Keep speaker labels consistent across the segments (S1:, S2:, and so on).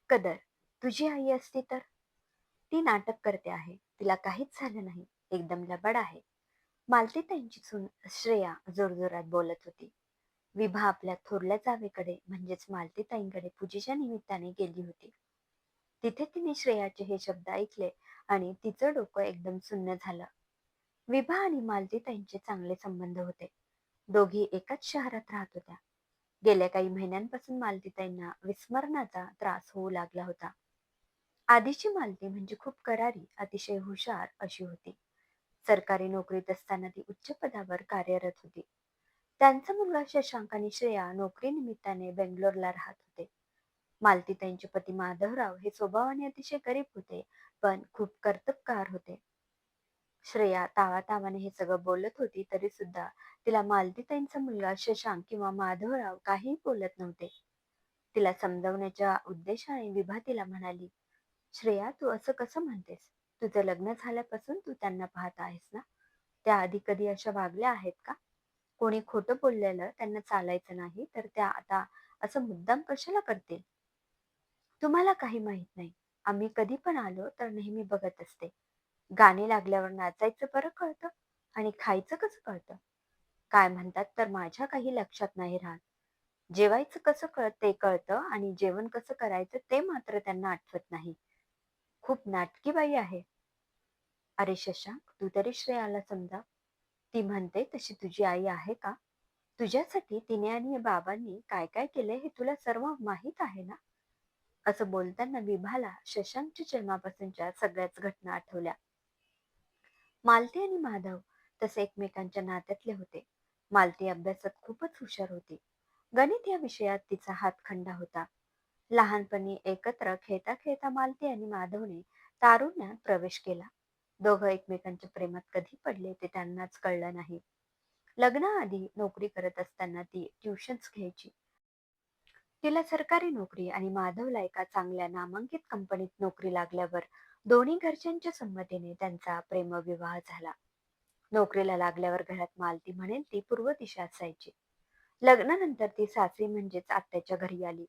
S1: कदर, तुझी आई असती तर? ती नाटक करते आहे. तिला काहीच झालं नाही. एकदम लबाड आहे. मालती त्यांची सून श्रेया जोरजोरात बोलत होती. विभा आपल्या थोरल्या जावेकडे म्हणजेच मालतीताईंकडे पूजेच्या निमित्ताने गेली होती. तिथे तिने श्रेयाचे हे शब्द ऐकले आणि तिचं डोकं एकदम सुन्न झालं. विभा आणि मालतीताईंचे चांगले संबंध होते. दोघी एकाच शहरात राहत होत्या. गेल्या काही महिन्यांपासून मालतीताईंना विस्मरणाचा त्रास होऊ लागला होता. आधीची मालती म्हणजे खूप करारी, अतिशय हुशार अशी होती. सरकारी नोकरीत असताना ती उच्च पदावर कार्यरत होती. त्यांचा मुलगा शशांक आणि श्रेया नोकरीनिमित्ताने बेंगलोरला राहत होते. मालती त्यांचे पती माधवराव हे स्वभावाने अतिशय गरीब होते, पण खूप कर्तबगार होते. श्रेया तावातावाने हे सगळं बोलत होती तरी सुद्धा तिला मालतीताईंचा मुलगा शशांक किंवा माधवराव काहीही बोलत नव्हते. तिला समजवण्याच्या उद्देशाने विभा तिला म्हणाली, श्रेया, तू असं कसं म्हणतेस? तुझं लग्न झाल्यापासून तू त्यांना पाहत आहेस ना? त्या आधी कधी अशा वागल्या आहेत का? कोणी खोटं बोललेलं त्यांना चालायचं नाही तर त्या आता असं मुद्दाम कशाला करतील? तुम्हाला काही माहित नाही. आम्ही कधी पण आलो तर नेहमी बघत असते. गाणी लागल्यावर नाचायचं बरं कळतं आणि खायचं कसं कळतं. काय म्हणतात तर माझ्या काही लक्षात नाही राहत. जेवायचं कसं ते कळतं आणि जेवण कसं करायचं ते मात्र त्यांना आठवत नाही. खूप नाटकी बाई आहे. अरे शशांक, तू तरी श्रेयाला समजा. ती म्हणते तशी तुझी आई आहे का? तुझ्यासाठी तिने आणि बाबांनी काय काय केले हे तुला सर्व माहीत आहे ना? असं बोलताना विभाला शशांकच्या जन्मापासूनच्या सगळ्याच घटना आठवल्या. मालती आणि माधव तसे एकमेकांच्या नात्यातले होते. मालती अभ्यासात खूपच हुशार होती. गणित या विषयात तिचा हातखंडा होता. लहानपणी एकत्र खेळता खेळता मालती आणि माधवने तारुण्यात प्रवेश केला. दोघं एकमेकांच्या प्रेमात कधी पडले ते त्यांनाच कळलं नाही. लग्नाआधी नोकरी करत असताना ती ट्युशन्स घ्यायची. तिला सरकारी नोकरी आणि माधवला एका चांगल्या नामांकित कंपनीत नोकरी लागल्यावर दोन्ही घरच्यांच्या संमतीने त्यांचा प्रेमविवाह झाला. नोकरीला लागल्यावर घरात मालती म्हणेल ती पूर्व दिशा असायची. लग्नानंतर ती सासरी म्हणजेच आत्याच्या घरी आली.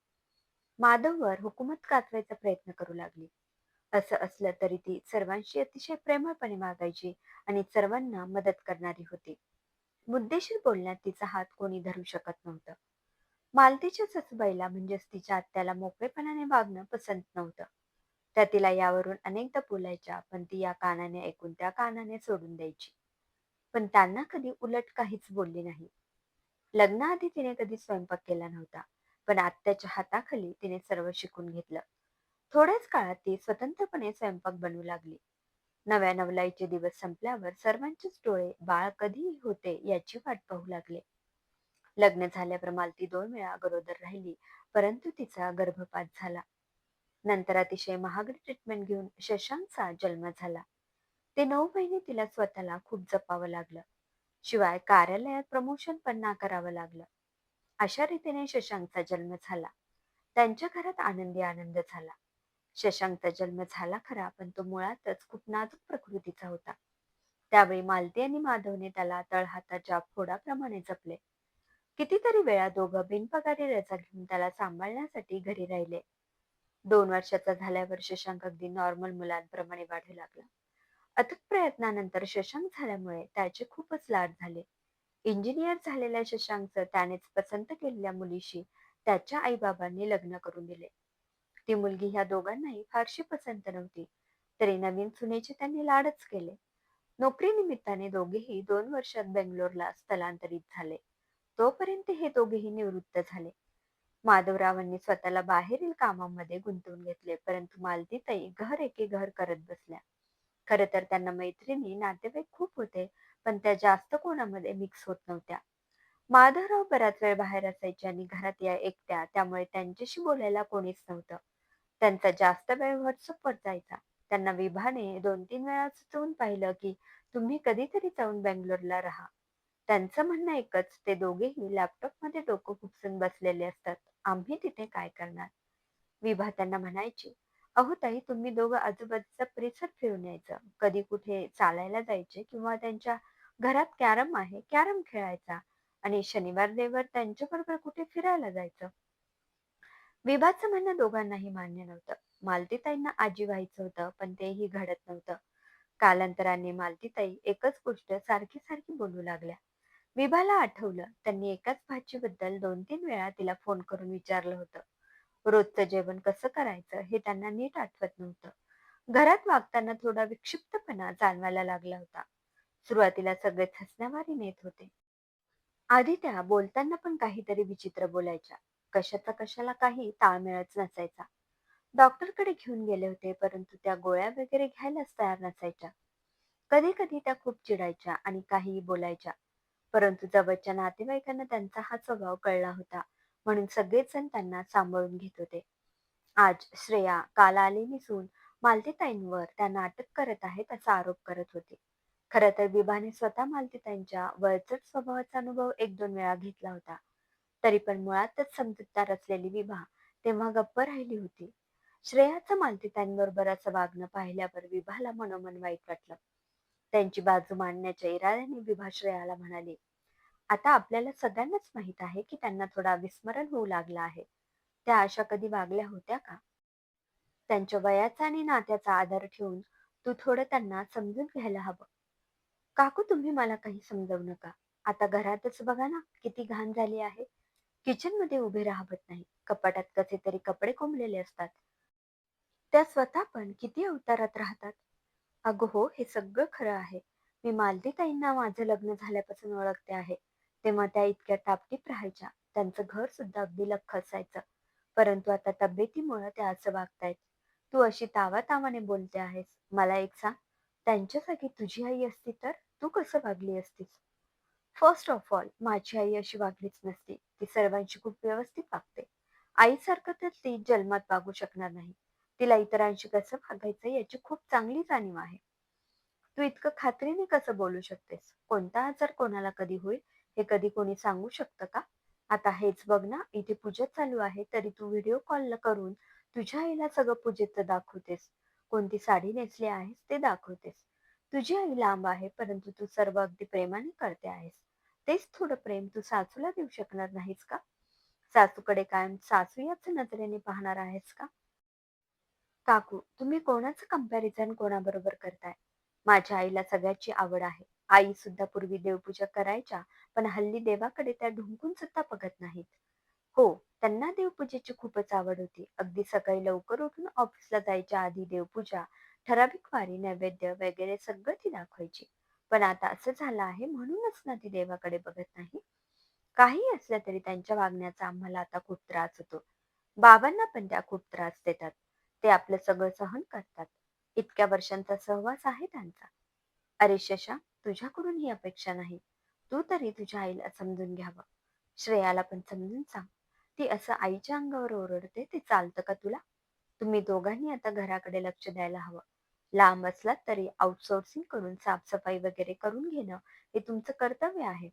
S1: माधववर हुकूमत गाजवायचा प्रयत्न करू लागली. असं असलं तरी ती सर्वांशी अतिशय प्रेमळपणे वागायची आणि सर्वांना मदत करणारी होती. मुद्देशीर बोलण्यात तिचा हात कोणी धरू शकत नव्हतं. मालतीच्या सासूबाईला म्हणजेच तिच्या आत्याला मोकळेपणाने वागणं पसंत नव्हतं. त्या तिला यावरून अनेकदा बोलायच्या, पण ती या कानाने ऐकून त्या कानाने सोडून द्यायची. पण त्यांना कधी उलट काहीच बोलली नाही. लग्नाआधी तिने कधी स्वयंपाक केला नव्हता, पण आत्याच्या हाताखाली तिने सर्व शिकून घेतलं. थोड्याच काळात ती स्वतंत्रपणे स्वयंपाक बनवू लागली. नव्या नवलाईचे दिवस संपल्यावर सर्वांचेच डोळे बाळ कधी होते याची वाट पाहू लागले. लग्न झाल्यावर मालती 2 वेळा गरोदर राहिली, परंतु तिचा गर्भपात झाला. नंतर अतिशय महागडी ट्रीटमेंट घेऊन शशांकचा जन्म झाला. ते 9 महिने तिला स्वतःला खूप जपावं लागलं. शिवाय कार्यालयात प्रमोशन पण नाकारावं लागलं. अशा रीतीने शशांकचा जन्म झाला. त्यांच्या घरात आनंदी आनंद झाला. शशांकचा जन्म झाला खरा, पण तो मुळातच खूप नाजूक प्रकृतीचा होता. त्यावेळी मालती आणि माधवने त्याला तळहाताच्या फोडाप्रमाणे जपले. कितीतरी वेळा दोघं बिनपगारी रजा घेऊन त्याला सांभाळण्यासाठी घरी राहिले. 2 वर्षाचा झाल्यावर शशांक अगदी नॉर्मल मुलांप्रमाणे वाढू लागला. अथक प्रयत्नानंतर शशांक झाल्यामुळे त्याचे खूपच लाड झाले. इंजिनियर झालेल्या शशांकचं त्यानेच पसंत केलेल्या मुलीशी त्याच्या आईबाबांनी लग्न करून दिले. ती मुलगी ह्या दोघांनाही फारशी पसंत नव्हती, तरी नवीन सुनेचे त्यांनी लाडच केले. नोकरीनिमित्ताने दोघेही 2 वर्षात बेंगलोरला स्थलांतरित झाले. तोपर्यंत हे दोघेही निवृत्त झाले. माधवरावांनी स्वतःला बाहेरील कामामध्ये गुंतवून घेतले, परंतु मालतीताई घर एके घर करत बसल्या. खरं तर त्यांना मैत्रिणी, नातेवाईक खूप होते, पण त्या जास्त कोणामध्ये मिक्स होत नव्हत्या. माधवराव बराच वेळ बाहेर असायचे आणि घरात या एकट्या, त्यामुळे त्यांच्याशी बोलायला कोणीच नव्हतं. त्यांचा जास्त वेळ व्हॉट्सअपवर जायचा. त्यांना विभाने 2-3 वेळा सुचवून पाहिलं की तुम्ही कधीतरी जाऊन बेंगलोरला राहा. त्यांचं म्हणणं एकच, ते दोघेही लॅपटॉपमध्ये डोकं खुपसून बसलेले असतात. आम्ही तिथे काय करणार? विभा त्यांना म्हणायची, अहो ताई, तुम्ही दोघं आजूबाजूचा परिसर फिरून यायचं. कधी कुठे चालायला जायचे किंवा त्यांच्या घरात कॅरम आहे, कॅरम खेळायचा आणि शनिवार रविवार त्यांच्याबरोबर कुठे फिरायला जायचं. विभाचं म्हणणं दोघांनाही मान्य नव्हतं. मालतीताईंना आजी व्हायचं होतं, पण तेही घडत नव्हतं. कालांतराने मालतीताई एकच गोष्ट सारखी सारखी बोलू लागल्या. विभाला आठवलं त्यांनी एकाच भाजीबद्दल 2-3 वेळा तिला फोन करून विचारलं होतं. रोजचं जेवण कसं करायचं हे त्यांना नीट आठवत नव्हतं. घरात वागताना थोडा विक्षिप्तपणा जाणवायला लागला होता. सुरुवातीला सगळेच हसण्यावारे नेत होते. आधी त्या बोलताना पण काहीतरी विचित्र बोलायच्या. कशाचा कशाला काही ताळमेळच नसायचा. डॉक्टरकडे घेऊन गेले होते, परंतु त्या गोळ्या वगैरे घ्यायलाच तयार नसायच्या. कधी कधी त्या खूप चिडायच्या आणि काहीही बोलायच्या. परंतु जवळच्या नातेवाईकांना त्यांचा हा स्वभाव कळला होता, म्हणून सगळेच जण त्यांना सांभाळून घेत होते. आज श्रेया काल आलेली सून मालतीताईंवर त्या नाटक करत आहेत असा आरोप करत होती. खरं तर विभाने स्वतः मालतीताईंच्या वळचट स्वभावाचा अनुभव 1-2 वेळा घेतला होता. तरी पण मुळातच समजूतदार असलेली विभा तेव्हा गप्प राहिली होती. श्रेयाचं मालतीताईंबरोबर असं वागणं पाहिल्यावर विभाला मनोमन वाईट वाटलं. त्यांची बाजू मांडण्याच्या इराद्याने विभा श्रेयाला म्हणाली, आता आपल्याला सगळ्यांनाच माहित आहे की त्यांना थोडा विस्मरण होऊ लागला आहे. त्या अशा कधी वागल्या होत्या का? त्यांच्या वयाचा आणि नात्याचा आधार ठेवून तू थोडं त्यांना समजून घ्यायला हवं. काकू, तुम्ही मला काही समजवू नका. आता घरातच बघा ना किती घाण झाली आहे. किचन मध्ये उभे राहत नाही. कपाटात कसे तरी कपडे कोंबलेले असतात. त्या स्वतः पण किती अवतारात राहतात. अगं हो, हे सगळं खरं आहे. मी मालतीताईंना माझं लग्न झाल्यापासून ओळखते आहे. तेव्हा त्या इतक्या टापटीप राहायच्या. त्यांचं घर सुद्धा अगदी लख्ख असायचं. परंतु आता तब्येतीमुळे त्या असं वागतायत. तू अशी तावातावाने बोलते आहेस. मला एक सांग, त्यांच्या जागी तुझी आई असती तर तू कसं वागली असतीस? फर्स्ट ऑफ ऑल, माझी आई अशी वागलीच नसती. ती सर्वांशी खूप व्यवस्थित वागते. आईसारखं तर ती जन्मात वागू शकणार नाही. तिला इतरांशी कसं वागायचं याची खूप चांगली जाणीव आहे. तू इतकं खात्रीने कसं बोलू शकतेस? कोणता आजार कोणाला कधी होईल हे कधी कोणी सांगू शकतं का? आता हेच बघ ना, इथे पूजा चालू आहे तरी तू व्हिडिओ कॉल करून तुझ्या आईला सगळं पूजेचं दाखवतेस. कोणती साडी नेसली आहेस ते दाखवतेस. तुझी आई लांब आहे, परंतु तू सर्व अगदी प्रेमाने करते आहेस. तेच थोडं प्रेम तू सासूला देऊ शकणार नाहीस का? सासूकडे कायम सासू याच नजरेने पाहणार आहेस का? काकू, तुम्ही कोणाचं कंपॅरिझन कोणाबरोबर करताय? माझ्या आईला सगळ्याची आवड आहे. आई सुद्धा पूर्वी देवपूजा करायच्या, पण हल्ली देवाकडे त्या ढुंकून सुद्धा बघत नाहीत. हो, त्यांना देवपूजेची खूपच आवड होती. अगदी सकाळी लवकर उठून ऑफिसला जायच्या आधी देवपूजा, ठराविक वारी, नैवेद्य वगैरे सगळं ती दाखवायची. पण आता असं झालं आहे म्हणूनच ना ती देवाकडे बघत नाही. काही असलं तरी त्यांच्या वागण्याचा आम्हाला आता खूप त्रास होतो. बाबांना पण त्या खूप त्रास देतात. ते आपलं सगळं सहन करतात. इतक्या वर्षांचा सहवास आहे त्यांचा. अरे शशांक, तुझ्याकडून ही अपेक्षा नाही. तू तरी तुझ्या आईला समजून घ्यावं. श्रेयाला पण समजून सांग. ती असं आईच्या अंगावर ओरडते ते चालतं का तुला? तुम्ही दोघांनी आता घराकडे लक्ष द्यायला हवं. लांब असलात तरी आउटसोर्सिंग करून साफसफाई वगैरे करून घेणं हे तुमचं कर्तव्य आहे.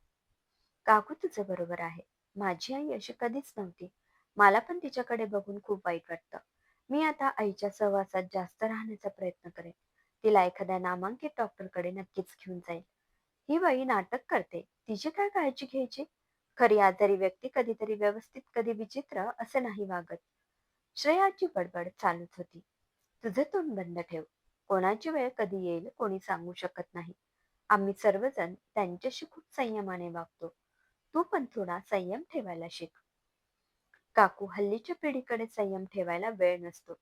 S1: काकू, तुझं बरोबर आहे. माझी आई अशी कधीच नव्हती. मला पण तिच्याकडे बघून खूप वाईट वाटतं. मी आता आईच्या सहवासात जास्त राहण्याचा प्रयत्न करेन. तिला एखाद्या नामांकित डॉक्टरकडे नक्कीच घेऊन जाईल. ही बाई नाटक करते. तिची काय काळजी घ्यायची? खरी आजारी व्यक्ती कधीतरी व्यवस्थित, कधी विचित्र असे नाही वागत. श्रेयाची बडबड चालूच होती. तुझं तोंड बंद ठेव. कोणाची वेळ कधी येईल कोणी सांगू शकत नाही. आम्ही सर्वजण त्यांच्याशी खूप संयमाने वागतो. तू पण थोडा संयम ठेवायला शिक. काकू, हल्लीच्या पिढीकडे संयम ठेवायला वेळ नसतो.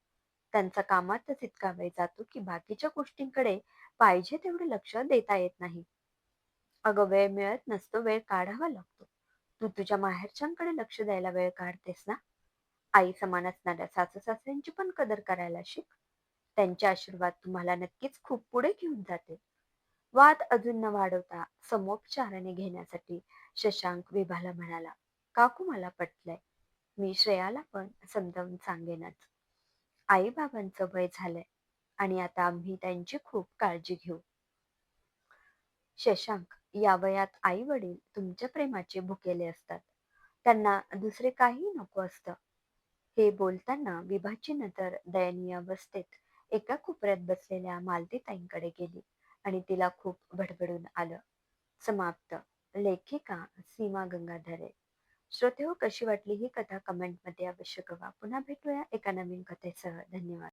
S1: त्यांचा कामातच इतका वेळ जातो की बाकीच्या गोष्टींकडे पाहिजे तेवढे लक्ष देता येत नाही. अगं, वेळ मिळत नसतो, वेळ काढावा लागतो. तू तुझ्या माहेरच्यांकडे लक्ष द्यायला वेळ काढतेस ना? आई समान असणाऱ्या सासू सासऱ्यांची पण कदर करायला शिक. त्यांचे आशीर्वाद तुम्हाला नक्कीच खूप पुढे घेऊन जातील. वाद अजून न वाढवता समोपचाराने घेण्यासाठी शशांक विभाला म्हणाला, काकू, मला पटलंय. मी श्रेयाला पण समजावून सांगेनच. आई बाबांचं वय झालंय आणि आता आम्ही त्यांची खूप काळजी घेऊ. शशांक, या वयात आई वडील तुमच्या प्रेमाचे भुकेले असतात. त्यांना दुसरे काही नको असतं. हे बोलताना विभाची नजर दयनीय अवस्थेत एका कोपऱ्यात बसलेल्या मालतीताईंकडे गेली आणि तिला खूप भडभडून आलं. समाप्त. लेखिका सीमा गंगाधरे. श्रोते हो, कशी वाटली ही कथा कमेंटमध्ये अवश्य कळवा. पुन्हा भेटूया एका नवीन कथेसह. धन्यवाद.